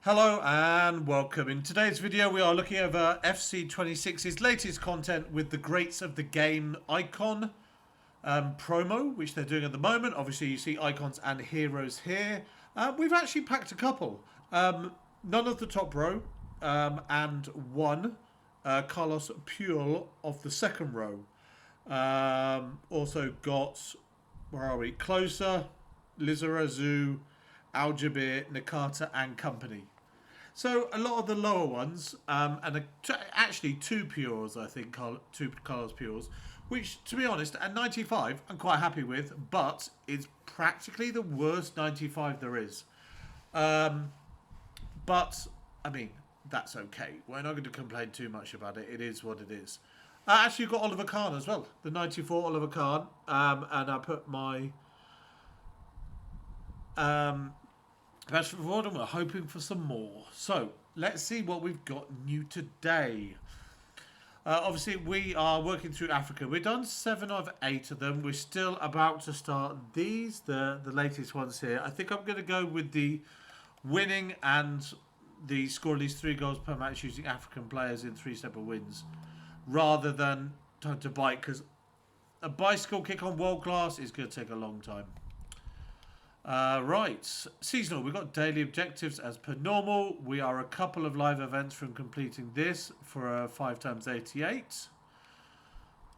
Hello and welcome. In today's video we are looking over FC26's latest content with the Greats of the Game icon promo, which they're doing at the moment. Obviously you see icons and heroes here. We've actually packed a couple. None of the top row and one Carlos Puyol of the second row. Also got, where are we? Closer, Lizarazu, Aljabir, Nakata and company. So a lot of the lower ones, and actually two Pures, I think, two Carlos Pures, which, to be honest, at 95, I'm quite happy with, but it's practically the worst 95 there is. But, I mean, that's okay. We're not going to complain too much about it. It is what it is. Actually, you've got Oliver Kahn as well, the 94 Oliver Kahn, and I put my... That's forward, and we're hoping for some more. So let's see what we've got new today. Obviously, we are working through Africa. We've done 7 of 8 of them. We're still about to start these, the latest ones here. I think I'm going to go with the winning and the score at least 3 goals per match using African players in 3 separate wins, rather than time to bite, because a bicycle kick on world class is going to take a long time. Right, seasonal, we've got daily objectives as per normal. We are a couple of live events from completing this for a 5x88,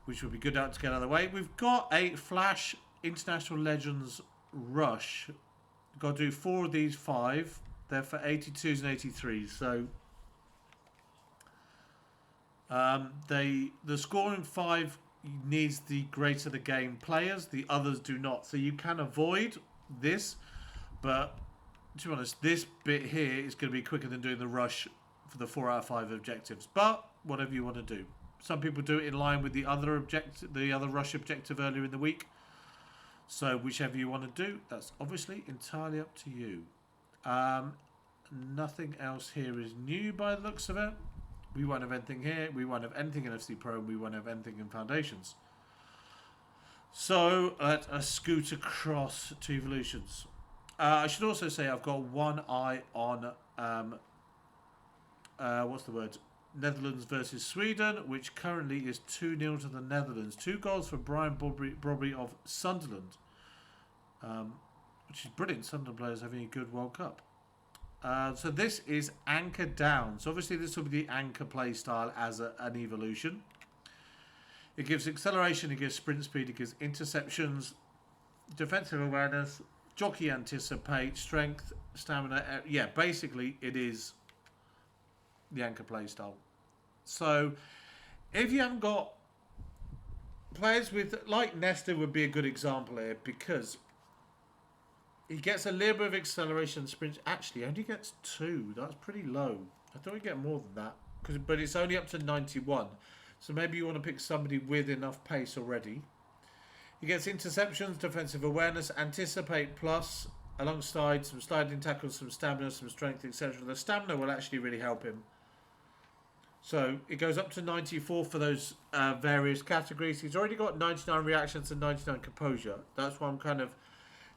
which will be good out to get out of the way. We've got a Flash International Legends Rush. We've got to do 4 of these 5. They're for 82s and 83s. So the scoring 5 needs the greater the game players. The others do not. So you can avoid this, but to be honest, this bit here is going to be quicker than doing the rush for the 4 out of 5 objectives. But whatever you want to do, some people do it in line with the other rush objective earlier in the week. So whichever you want to do, that's obviously entirely up to you. Nothing else here is new by the looks of it. We won't have anything here. We won't have anything in FC Pro. We won't have anything in Foundations. So let us scoot across to Evolutions. I should also say I've got one eye on what's the word? Netherlands versus Sweden, which currently is 2-0 to the Netherlands. 2 goals for Brian Brobby of Sunderland, which is brilliant. Sunderland players having a good World Cup. So this is anchor down. So obviously this will be the anchor play style as an evolution. It gives acceleration, it gives sprint speed, it gives interceptions, defensive awareness, jockey anticipate, strength, stamina. Yeah, basically it is the anchor play style. So if you haven't got players with, like Nesta would be a good example here, because he gets a little bit of acceleration, sprint. Actually, only gets 2. That's pretty low. I thought he'd get more than that, but it's only up to 91. So maybe you want to pick somebody with enough pace already. He gets interceptions, defensive awareness, anticipate plus, alongside some sliding tackles, some stamina, some strength, etc. The stamina will actually really help him. So it goes up to 94 for those various categories. He's already got 99 reactions and 99 composure. That's why I'm kind of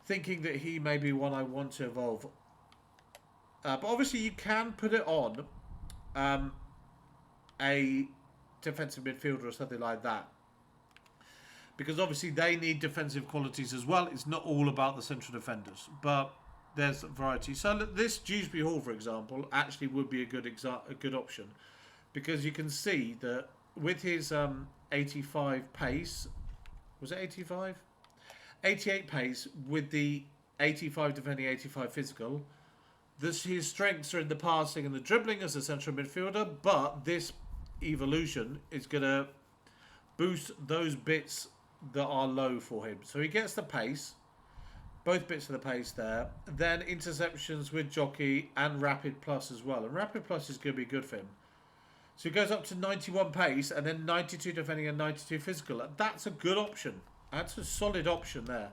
thinking that he may be one I want to evolve. But obviously you can put it on a defensive midfielder or something like that, because obviously they need defensive qualities as well. It's not all about the central defenders, but there's variety. So this Dewsbury Hall, for example, actually would be a good option, because you can see that with his 85 pace, was it 85? 88 pace with the 85 defending, 85 physical. His strengths are in the passing and the dribbling as a central midfielder, but this evolution is going to boost those bits that are low for him. So he gets the pace, both bits of the pace there, then interceptions with jockey and rapid plus as well, and rapid plus is going to be good for him. So he goes up to 91 pace and then 92 defending and 92 physical. That's a good option. That's a solid option there.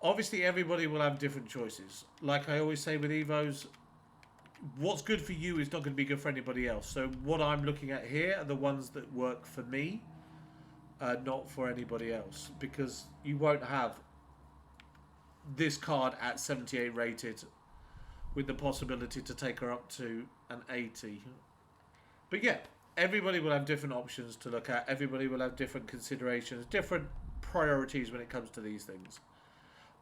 Obviously everybody will have different choices. Like I always say with Evos, what's good for you is not going to be good for anybody else. So what I'm looking at here are the ones that work for me, not for anybody else, because you won't have this card at 78 rated with the possibility to take her up to an 80. But yeah, everybody will have different options to look at. Everybody will have different considerations, different priorities when it comes to these things.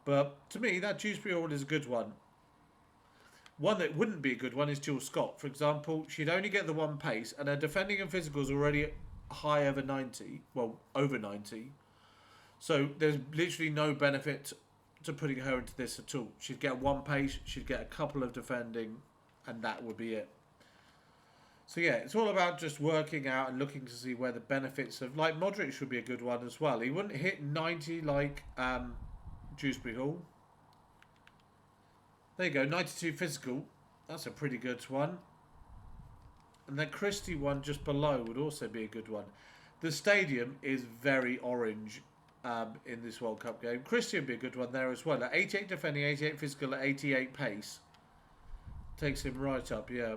But to me, that Dewsbury Hall is a good one. One that wouldn't be a good one is Jill Scott. For example, she'd only get the 1 pace, and her defending and physical is already high over 90. Well, over 90. So there's literally no benefit to putting her into this at all. She'd get 1 pace, she'd get a couple of defending, and that would be it. So yeah, it's all about just working out and looking to see where the benefits of... Like, Modric should be a good one as well. He wouldn't hit 90 like Dewsbury Hall. There you go, 92 physical. That's a pretty good one. And then Christie one just below would also be a good one. The stadium is very orange in this World Cup game. Christie would be a good one there as well. At 88 defending, 88 physical, at 88 pace. Takes him right up, yeah.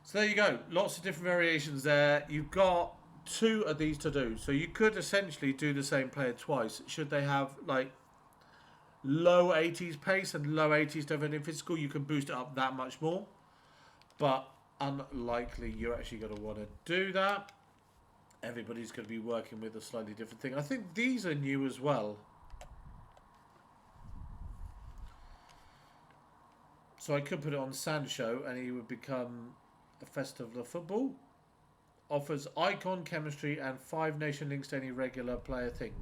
So there you go. Lots of different variations there. You've got 2 of these to do. So you could essentially do the same player twice. Should they have, like, low 80s pace and low 80s defending physical, you can boost it up that much more. But unlikely you're actually going to want to do that. Everybody's going to be working with a slightly different thing. I think these are new as well. So I could put it on Sancho and he would become a Festival of Football. Offers icon, chemistry and 5 nation links to any regular player thing.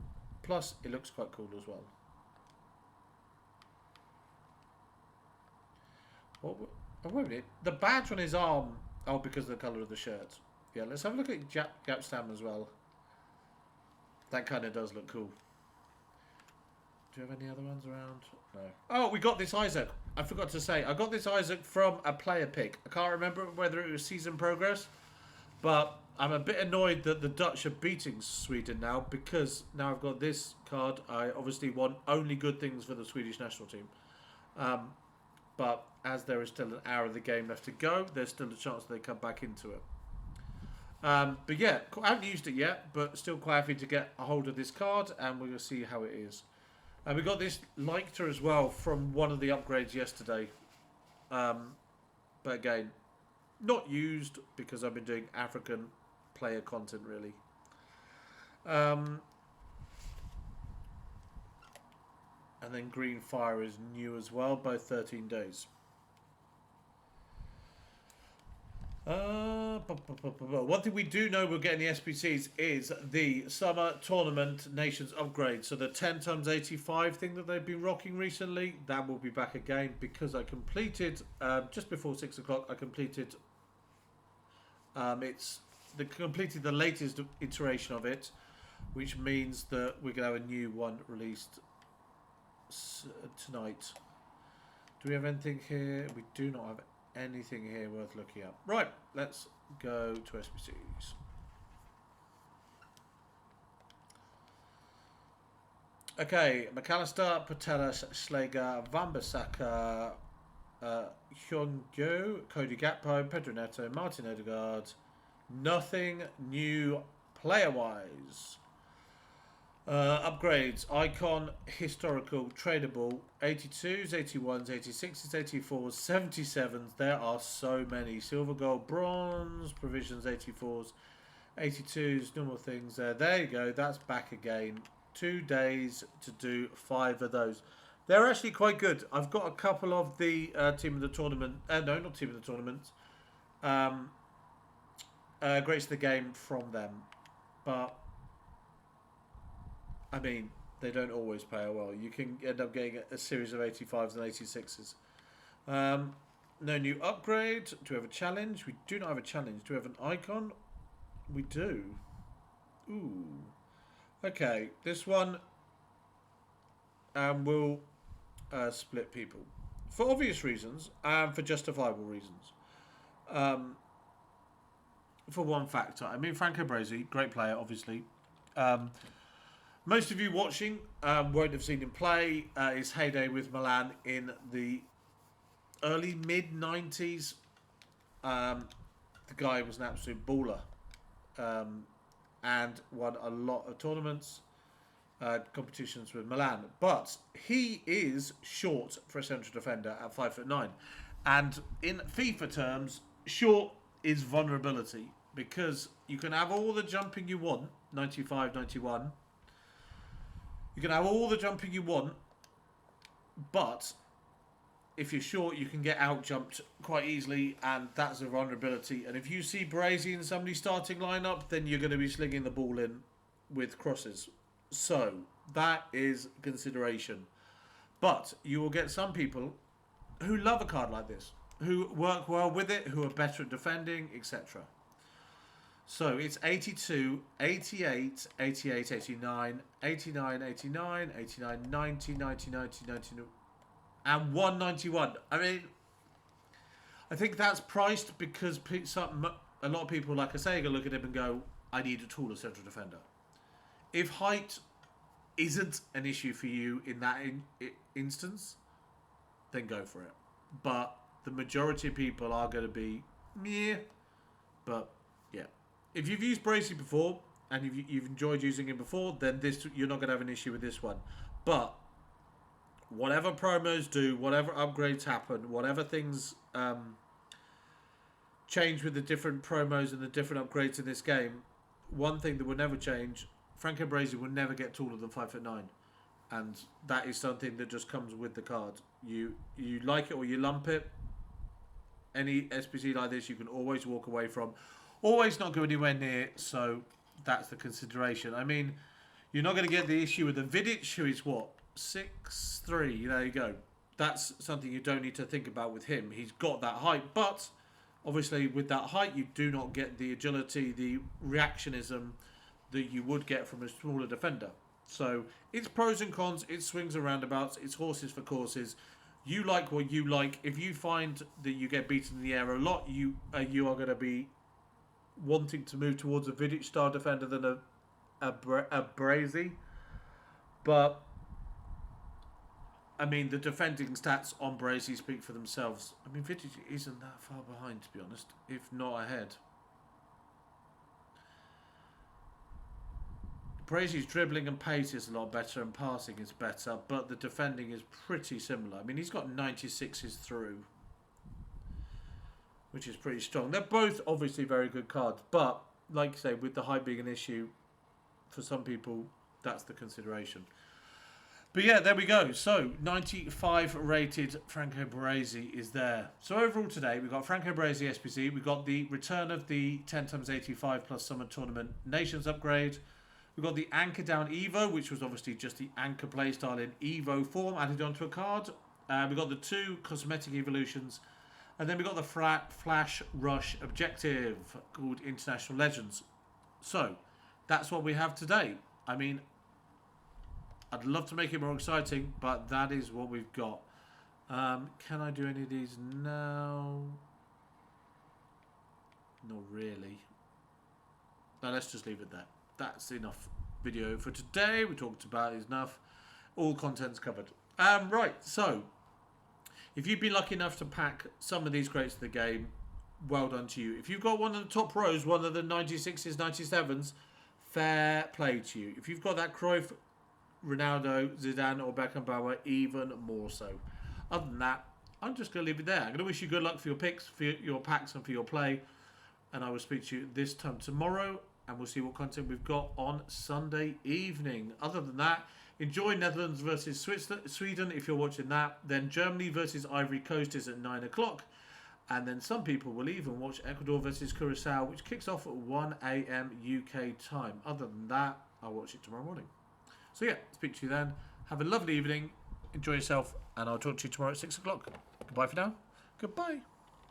Plus, it looks quite cool as well. What? Oh, wait a minute. The badge on his arm. Oh, because of the colour of the shirt. Yeah, let's have a look at Gap Stam as well. That kind of does look cool. Do you have any other ones around? No. Oh, we got this Isaac. I forgot to say. I got this Isaac from a player pick. I can't remember whether it was season progress. But I'm a bit annoyed that the Dutch are beating Sweden now. Because now I've got this card. I obviously want only good things for the Swedish national team. But as there is still an hour of the game left to go, there's still a chance they come back into it. But yeah, I haven't used it yet, but still quite happy to get a hold of this card, and we'll see how it is. And we got this Lictor as well from one of the upgrades yesterday. But again, not used because I've been doing African player content really. And then Green Fire is new as well, both 13 days. One thing we do know we'll get in the SBCs is the Summer Tournament Nations upgrade. So the 10 times 85 thing that they've been rocking recently, that will be back again because I completed, just before 6 o'clock, I completed, completed the latest iteration of it, which means that we're going to have a new one released tonight. Do we have anything here? We do not have anything here worth looking up. Right, let's go to SBCs. Okay, McAllister, Patelis, Slager, Wan-Bissaka, Hyun-Gyo, Cody Gakpo, Pedro Neto, Martin Odegaard. Nothing new player-wise. Upgrades, icon, historical, tradable, 82s, 81s, 86s, 84s, 77s. There are so many. Silver, gold, bronze, provisions, 84s, 82s, normal things there. There you go. That's back again. 2 days to do 5 of those. They're actually quite good. I've got a couple of the team of the tournament. No, not team of the tournament. Greats of the game from them. But I mean, they don't always pay well. You can end up getting a series of 85s and 86s. No new upgrade. Do we have a challenge? We do not have a challenge. Do we have an icon? We do. Ooh. Okay, this one will split people. For obvious reasons and for justifiable reasons. For one factor. I mean, Franco Baresi, great player, obviously. Most of you watching won't have seen him play. His heyday with Milan in the early mid-90s. The guy was an absolute baller and won a lot of tournaments. competitions with Milan. But he is short for a central defender at 5'9". And in FIFA terms, short is vulnerability. Because you can have all the jumping you want, 95, 91. You can have all the jumping you want, but if you're short, you can get out-jumped quite easily, and that's a vulnerability. And if you see Baresi in somebody's starting lineup, then you're going to be slinging the ball in with crosses. So, that is consideration. But you will get some people who love a card like this, who work well with it, who are better at defending, etc. So, it's 82, 88, 88, 89, 89, 89, 89, 90, 90, 90, 90, and 191. I mean, I think that's priced because a lot of people, like I say, go look at him and go, I need a taller central defender. If height isn't an issue for you in that instance, then go for it. But the majority of people are going to be meh. But yeah, if you've used Baresi before and you've enjoyed using him before, then you're not going to have an issue with this one. But whatever promos do, whatever upgrades happen, whatever things change with the different promos and the different upgrades in this game, one thing that will never change: Franco Baresi will never get taller than 5'9", and that is something that just comes with the card. You like it or you lump it. Any SBC like this, you can always walk away from. Always not go anywhere near. So that's the consideration. I mean, you're not going to get the issue with the Vidic, who is what, 6'3". There you go. That's something you don't need to think about with him. He's got that height, but obviously with that height, you do not get the agility, the reactionism that you would get from a smaller defender. So it's pros and cons, it's swings and roundabouts, it's horses for courses. You like what you like. If you find that you get beaten in the air a lot, you are going to be wanting to move towards a Vidic style defender than a Baresi. But I mean, the defending stats on Baresi speak for themselves. I mean, Vidic isn't that far behind, to be honest, if not ahead. Baresi's dribbling and pace is a lot better and passing is better, but the defending is pretty similar. I mean, he's got 96s through, which is pretty strong. They're both obviously very good cards, but like I say, with the height being an issue, for some people, that's the consideration. But yeah, there we go. So, 95 rated Franco Baresi is there. So overall today, we've got Franco Baresi SBC. We've got the return of the 10x85 plus Summer Tournament Nations upgrade. We've got the Anchor Down Evo, which was obviously just the Anchor playstyle in Evo form added onto a card. We've got the 2 cosmetic evolutions. And then we've got the Flash Rush objective called International Legends. So, that's what we have today. I mean, I'd love to make it more exciting, but that is what we've got. Can I do any of these now? Not really. No, let's just leave it there. That's enough video for today. We talked about it enough. All content's covered. Right, so if you've been lucky enough to pack some of these crates of the game, well done to you. If you've got one of the top rows, one of the 96s, 97s, fair play to you. If you've got that Cruyff, Ronaldo, Zidane or Beckenbauer, even more so. Other than that, I'm just going to leave it there. I'm going to wish you good luck for your picks, for your packs and for your play. And I will speak to you this time tomorrow. And we'll see what content we've got on Sunday evening. Other than that, enjoy Netherlands versus Sweden if you're watching that. Then Germany versus Ivory Coast is at 9 o'clock. And then some people will even watch Ecuador versus Curacao, which kicks off at 1 AM UK time. Other than that, I'll watch it tomorrow morning. So yeah, speak to you then. Have a lovely evening. Enjoy yourself. And I'll talk to you tomorrow at 6 o'clock. Goodbye for now. Goodbye.